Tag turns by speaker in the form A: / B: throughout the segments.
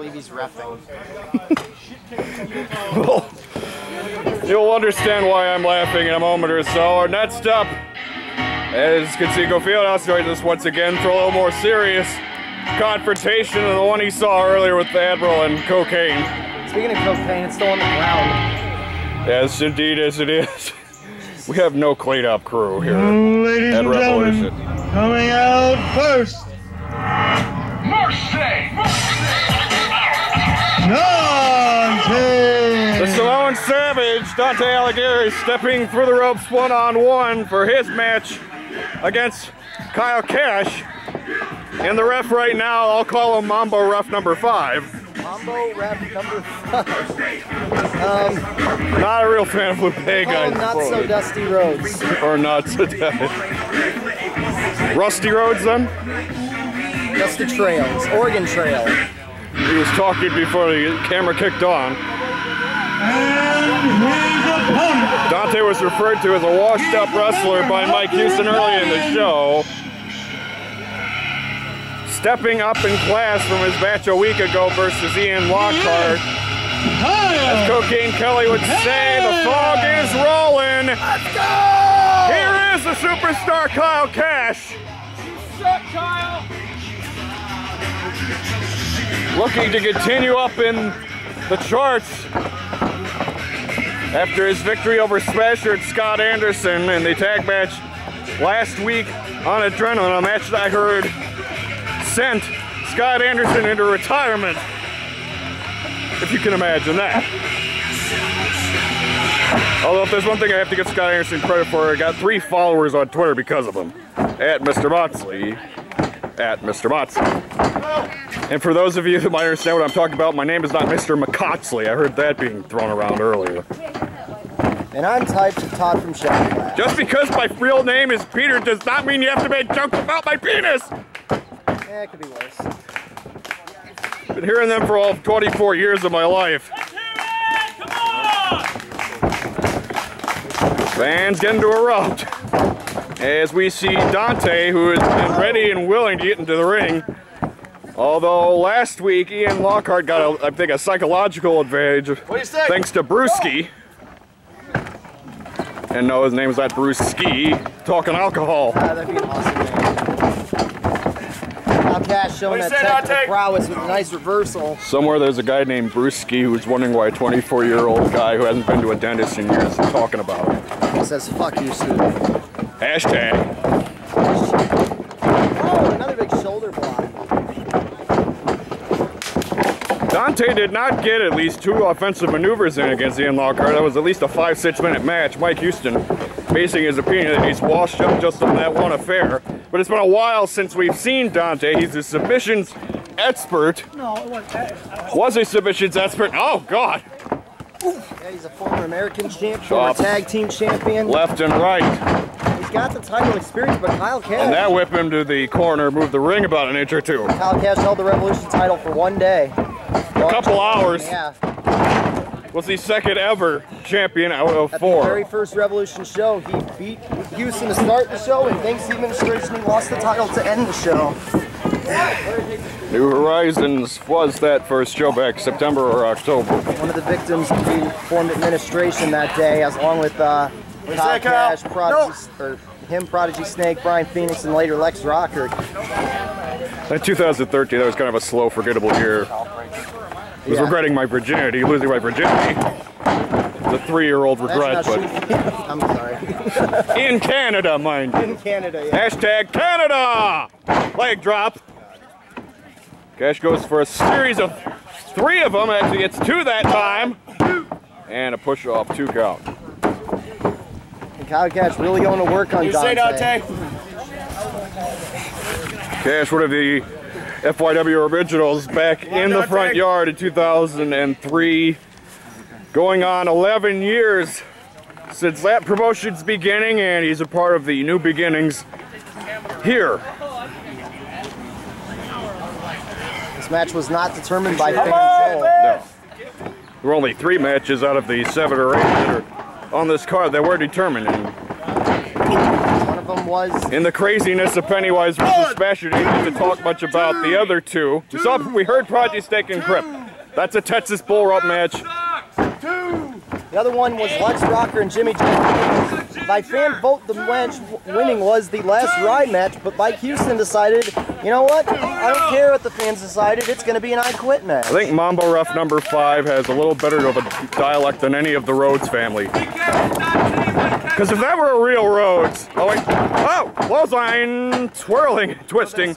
A: believe he's reffing.
B: Well, you'll understand why I'm laughing in a moment or so. Our next up, as Conseco Fieldhouse joins us once again for a little more serious confrontation than the one he saw earlier with the Admiral and cocaine.
A: Speaking of cocaine, it's still on the ground.
B: Yes, indeed, as it is. We have no cleanup crew here
C: Ladies
B: at
C: and
B: Revolution.
C: gentlemen, coming out first, Dante!
B: The Samoan Savage, Dante Alighieri, stepping through the ropes one-on-one for his match against Kyle Kash. And the ref right now, I'll call him Mambo Ref number 5.
A: Mambo Ref number 5.
B: Not a real fan of Lupe, guys.
A: Not so dusty roads.
B: Or not so dusty. Rusty roads, then?
A: Dusty trails. Oregon Trail.
B: He was talking before the camera kicked on. Dante was referred to as a washed-up wrestler by Mike Houston early in the show. Stepping up in class from his match a week ago versus Ian Lockhart. As Cocaine Kelly would say, the fog is rolling. Let's go! Here is the superstar Kyle Kash.
D: You suck, Kyle!
B: Looking to continue up in the charts after his victory over Smasher Scott Anderson in the tag match last week on Adrenaline, a match that I heard sent Scott Anderson into retirement, if you can imagine that. Although if there's one thing I have to give Scott Anderson credit for, I got 3 followers on Twitter because of him. At Mr. Moxley. At Mr. Moxley. And for those of you who might understand what I'm talking about, my name is not Mr. McCoxley. I heard that being thrown around earlier.
A: And I'm typed to Todd from Shadow.
B: Just because my real name is Peter does not mean you have to make jokes about my penis!
A: Yeah, it could be worse.
B: Been hearing them for all 24 years of my life.
D: Come on!
B: Fans getting to erupt as we see Dante, who has been ready and willing to get into the ring. Although last week Ian Lockhart got, I think, a psychological advantage thanks to Brewski. And no, his name is not Brewski. Talking alcohol.
A: That'd be an awesome name. Cash showing that technical prowess with a nice reversal.
B: Somewhere there's a guy named Brewski who's wondering why a 24-year-old guy who hasn't been to a dentist in years is talking about it.
A: He says, fuck you, Sue.
B: Hashtag.
A: Oh, another big shoulder block.
B: Dante did not get at least 2 offensive maneuvers in against Ian Lockhart. That was at least a 5-6 minute match. Mike Houston basing his opinion that he's washed up just on that one affair. But it's been a while since we've seen Dante. He's a submissions expert.
D: No, it wasn't.
B: Was a submissions expert. Oh, God.
A: Yeah, he's a former American champ, former tag team champion.
B: Left and right.
A: He's got the title experience, but Kyle Cash.
B: And that whipped him to the corner, moved the ring about an inch or 2.
A: Kyle Cash held the Revolution title for 1 day.
B: A couple hours.
A: Yeah.
B: Was the second ever champion out of 4.
A: At the very first Revolution show, he beat Houston to start the show, and thanks to the administration, he lost the title to end the show.
B: New Horizons was that first show back September or October.
A: One of the victims of the reformed administration that day, as along with Kyle Cash, Prodigy Snake, Brian Phoenix, and later Lex Rocker.
B: In 2013, that was kind of a slow, forgettable year. I was regretting my virginity, losing my virginity. It's a 3-year-old regret, but...
A: I'm sorry.
B: In Canada, mind you.
A: In Canada, yeah.
B: Hashtag Canada! Leg drop. Cash goes for a series of 3 of them. Actually gets 2 that time. And a push off 2 count.
A: And Kyle Cash really going to work on Dante.
B: Cash, one of the FYW originals, back in the front yard in 2003. Going on 11 years since that promotion's beginning, and he's a part of the new beginnings here.
A: This match was not determined by fan poll.
B: No. There were only 3 matches out of the 7 or 8 that are on this card that were determined.
A: One of them one was...
B: In the craziness of Pennywise versus Smasher, didn't get to talk much about the other two. We heard Prodigy Snake and Crip. That's a Texas Bull Rope match.
A: The other one was Lex Rocker and Jimmy Jackson. By fan vote, the match winning was the last ride match, but Mike Houston decided, you know what? I don't care what the fans decided. It's going to be an I Quit match.
B: I think Mambo Ref number 5 has a little better of a dialect than any of the Rhodes family. Because if that were a real Rhodes... Oh, wait. Oh! Clothesline, twirling, twisting.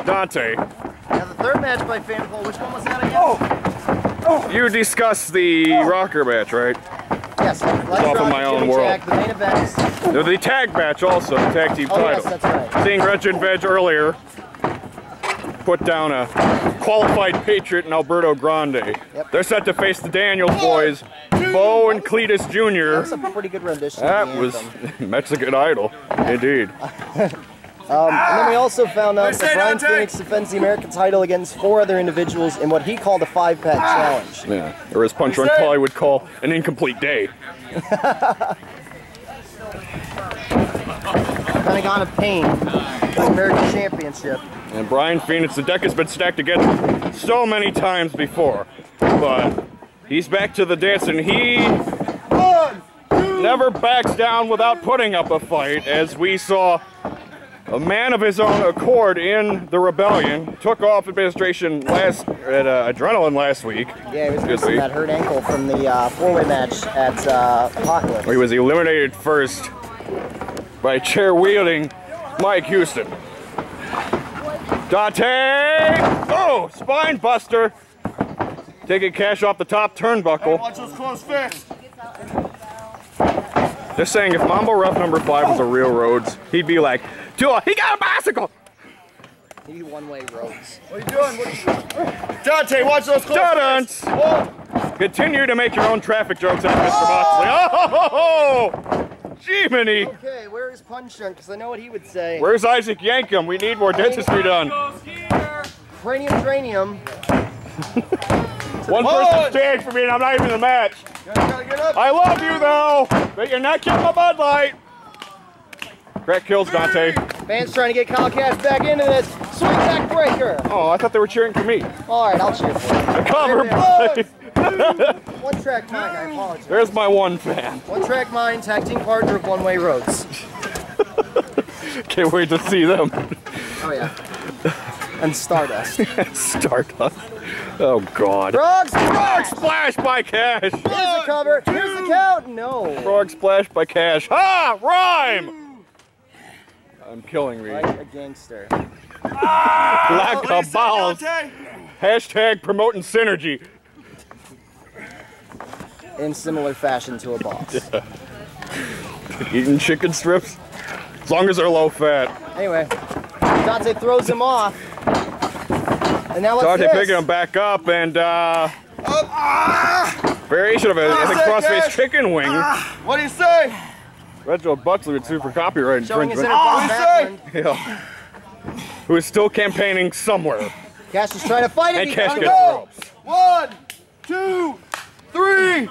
B: Dante.
A: Now the third match by fan poll, which one was that again?
B: You discussed the rocker match, right?
A: Yes. Let's
B: off of my own world.
A: Jack, the main event.
B: The tag match also, the tag team title.
A: Yes, that's right.
B: Seeing Reg and Veg earlier put down a qualified patriot in Alberto Grande.
A: Yep.
B: They're set to face the Daniels boys, Bo and Cletus Jr.
A: That was a pretty good rendition.
B: That was Mexican Idol, indeed.
A: And then we also found out that Brian Phoenix defends the American title against 4 other individuals in what he called a 5-pack challenge.
B: Yeah, or as Punch Drunk Polly would call an incomplete day.
A: Pentagon of Pain, the American Championship.
B: And Brian Phoenix, the deck has been stacked against him so many times before, but he's back to the dance, and he never backs down without putting up a fight, as we saw a man of his own accord in the Rebellion took off administration at Adrenaline last week.
A: Yeah, he was missing that hurt ankle from the 4-way match at Apocalypse.
B: He was eliminated first by chair-wielding Mike Houston. Dante! Oh, spine buster! Taking Cash off the top turnbuckle.
C: Watch those close fists.
B: Just saying, if Mambo Ref number 5 was a real Rhodes, he'd be like, Tua, he got a bicycle!
A: He one-way roads.
C: What are you doing? Dante, watch those close fists.
B: Continue to make your own traffic jokes out of Mr. Moxley. Oh! Jiminy!
A: Okay, where is Punch Drunk? Because I know what he would say.
B: Where's Isaac Yankum? We need more dentistry done.
A: Cranium.
B: One person stand for me and I'm not even in the match.
C: Gotta get up.
B: I love you though, but you're not getting my Bud Light. Crack kills Dante.
A: Fans trying to get Kyle Cash back into this. Sweet back breaker.
B: Oh, I thought they were cheering for me.
A: All right, I'll cheer for you.
B: The cover play.
A: One track mind, I apologize.
B: There's my one fan.
A: One track mind, tag team partner of One Way Roads.
B: Can't wait to see them.
A: Oh yeah. And Stardust.
B: Stardust. Oh God.
A: Frog
B: Splash by Cash.
A: Here's the cover. Here's the count. No.
B: Frog Splash by Cash. Ha! Rhyme! I'm killing me.
A: Like a gangster.
B: Black balls. Hashtag promoting synergy.
A: In similar fashion to a boss.
B: Yeah. Eating chicken strips? As long as they're low fat.
A: Anyway, Dante throws him off. And now what's
B: Dante
A: this?
B: picking him back up and variation of a crossface chicken wing.
C: What do you say?
B: Reginald Buxley would sue for copyright
A: Showing his
B: infringement.
A: inner Bob Backlund.
B: Yeah. Who is still campaigning somewhere.
A: Cash is trying to fight it.
B: And
A: He
B: Cash
A: gotta
B: gets
A: go.
B: the
C: One,
B: ropes.
C: 2, 3.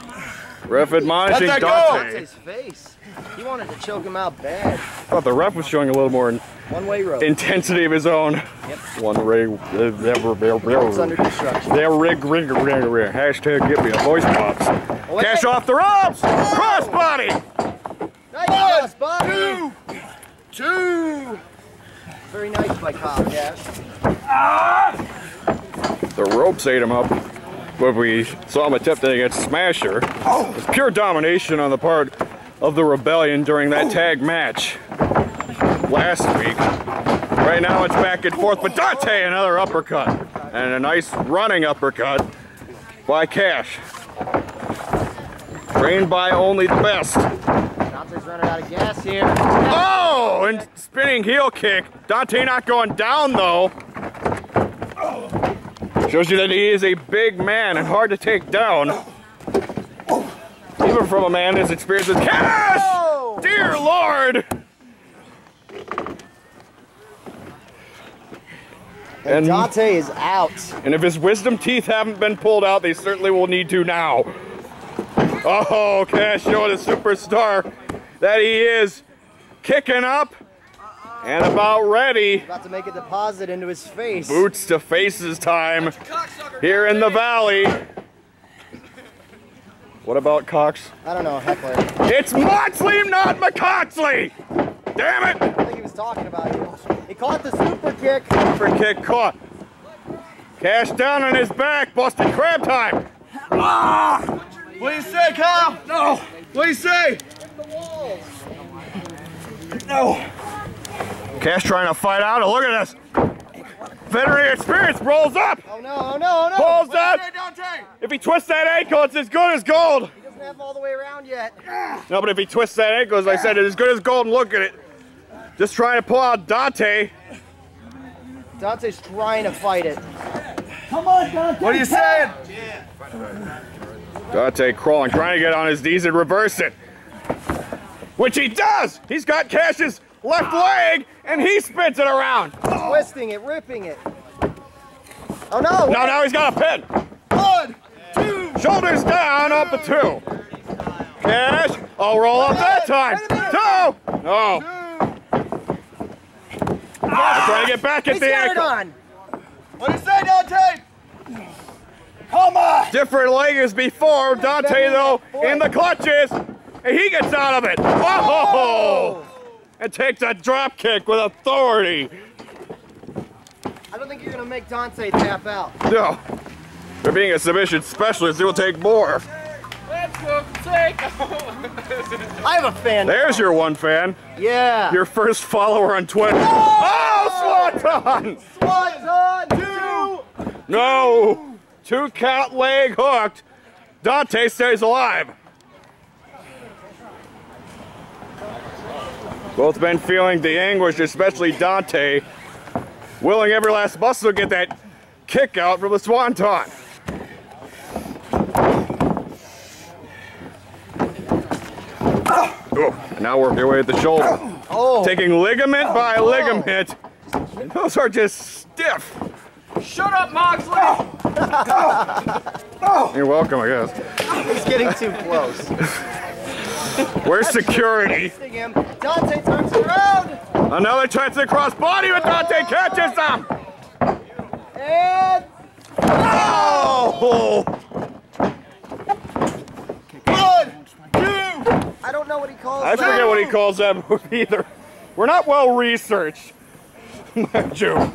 B: Ref admonishing
C: Let that go.
B: Dante.
A: Dante's face. He wanted to choke him out bad.
B: I thought the ref was showing a little more
A: One-way road.
B: intensity of his own.
A: Yep.
B: One rig.
A: It's under construction.
B: There, rig. Hashtag get me a voice box.
A: Oh, wait.
B: Cash off the ropes. Crossbody.
A: Nice, Bob.
C: 2.
A: Very nice by Kyle Cash.
B: The ropes ate him up. But we saw him attempt against Smasher. It was pure domination on the part of the Rebellion during that tag match last week. Right now it's back and forth, but Dante another uppercut. And a nice running uppercut by Cash. Trained by only the best.
A: Dante's running out of gas here.
B: Oh, and spinning heel kick. Dante not going down though. Shows you that he is a big man and hard to take down. Even from a man as experienced as Cash!
A: Oh!
B: Dear Lord!
A: And Dante is out.
B: And if his wisdom teeth haven't been pulled out, they certainly will need to now. Oh, Cash showing a superstar that he is. Kicking up And about ready.
A: About to make a deposit into his face.
B: Boots to faces time here in the valley. What about Cox?
A: I don't know, heckler.
B: It's Moxley, not McCoxley! Damn it!
A: I think he was talking about you. He caught the super kick.
B: Super kick caught. Kash down on his back, busted crab time.
C: Ah! What do you say, Kyle? No. What do you say? No.
B: Kash trying to fight out. Look at this. Veteran experience rolls up.
A: Oh no, oh no, oh no.
B: Pulls
C: What do
B: up.
C: you say, Dante?
B: If he twists that ankle, it's as good as gold.
A: He doesn't have him all the way around yet.
B: No, but if he twists that ankle, as I said, it's as good as gold. And look at it. Just trying to pull out Dante.
A: Dante's trying to fight it.
C: Come on, Dante. What are you saying?
B: Dante crawling, trying to get on his knees and reverse it. Which he does! He's got Kash's left leg, and he spins it around.
A: Twisting it, ripping it. Oh no!
B: No, now he's got a pin.
C: 1, 2.
B: Shoulders down, up the 2. Kash, I'll roll up that time. 2. No. Trying to get back at
A: He's
B: the
A: got it
B: ankle.
A: on.
C: What do you say, Dante? Come on.
B: Different leg as before. Dante, though, in the clutches. And he gets out of it. Oh! And takes a drop kick with authority.
A: I don't think you're gonna make Dante tap out.
B: No. For being a submission specialist, it will take more.
D: Let's go, take.
A: I have a fan.
B: There's your one fan.
A: Yeah.
B: Your first follower on Twitter. Oh, Swanton!
A: Swanton 2.
B: No. 2 count leg hooked. Dante stays alive. Both men feeling the anguish, especially Dante, willing every last muscle to get that kick out from the Swanton. Oh, and now working your way at the shoulder.
A: Oh.
B: Taking ligament by ligament. And those are just stiff.
D: Shut up, Moxley.
B: You're welcome, I guess.
A: He's getting too close.
B: Where's security?
A: Chasing him. Dante turns around.
B: Another chance to cross body, but Dante catches him.
A: And
B: Oh!
C: 1, 2.
A: I don't know what he calls
B: I forget what he calls that move either. We're not well researched, mind you.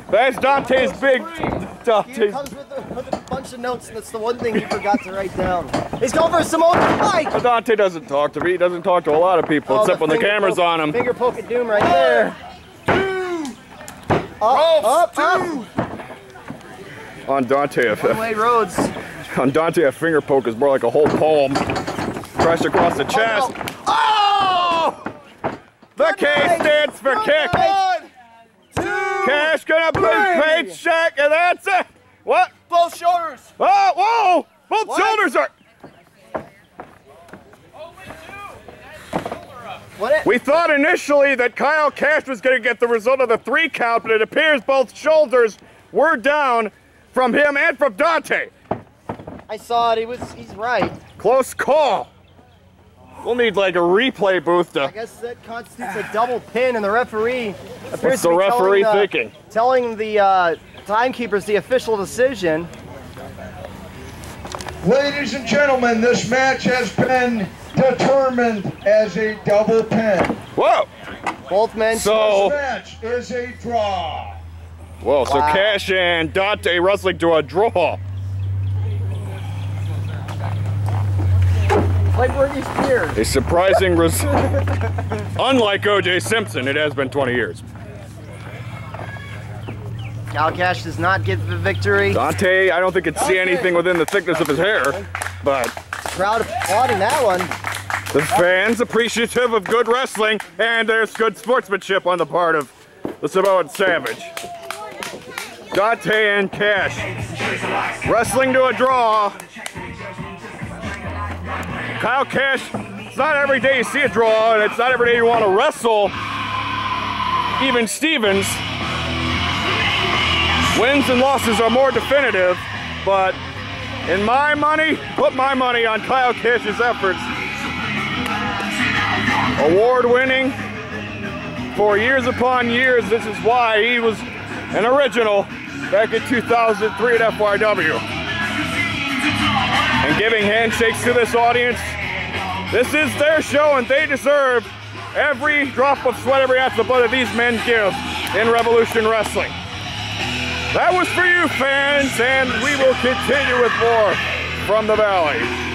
B: That's Dante's big.
A: He
B: Dante's.
A: comes with a bunch of notes, and that's the one thing he forgot to write down. He's going for Samoan Mike.
B: But Dante doesn't talk to me. He doesn't talk to a lot of people,
A: Oh,
B: except when the
A: finger
B: camera's
A: poke-
B: on him.
A: Finger poke of doom right there.
C: 2.
A: Up.
B: On Dante,
A: One-way roads.
B: a finger poke is more like a whole poem. Crushed across the chest. Oh! The K stands for kick.
C: 1, 2.
B: Kash gonna put paycheck, and that's it. What?
C: Both shoulders.
B: Oh, whoa! Both
A: What?
B: shoulders are.
A: What?
B: We thought initially that Kyle Kash was going to get the result of the 3 count, but it appears both shoulders were down from him and from Dante.
A: I saw it. He's right.
B: Close call. We'll need like a replay booth
A: I
B: to.
A: guess that constitutes a double pin, and the referee appears
B: What's
A: to
B: the
A: be
B: referee thinking?
A: telling the timekeepers the official decision.
E: Ladies and gentlemen, this match has been determined as a double pin.
B: Whoa!
A: Both men.
E: This
B: So,
E: match is a draw.
B: whoa! So
A: Wow.
B: Kash and Dante wrestling to a draw.
A: Like Britney Spears.
B: A surprising result. Unlike O.J. Simpson, it has been 20 years.
A: Kyle Kash does not get the victory.
B: Dante, I don't think could see anything within the thickness of his hair, but
A: Crowd applauding that one.
B: the fans appreciative of good wrestling, and there's good sportsmanship on the part of the Samoan Savage. Dante and Kash wrestling to a draw. Kyle Kash, it's not every day you see a draw, and it's not every day you want to wrestle. Even Stevens. Wins and losses are more definitive, but in my money, put my money on Kyle Kash's efforts. Award-winning, for years upon years. This is why he was an original back in 2003 at FYW. And giving handshakes to this audience. This is their show and they deserve every drop of sweat, every ounce of blood that these men give in Revolution Wrestling. That was for you, fans, and we will continue with more from the Valley.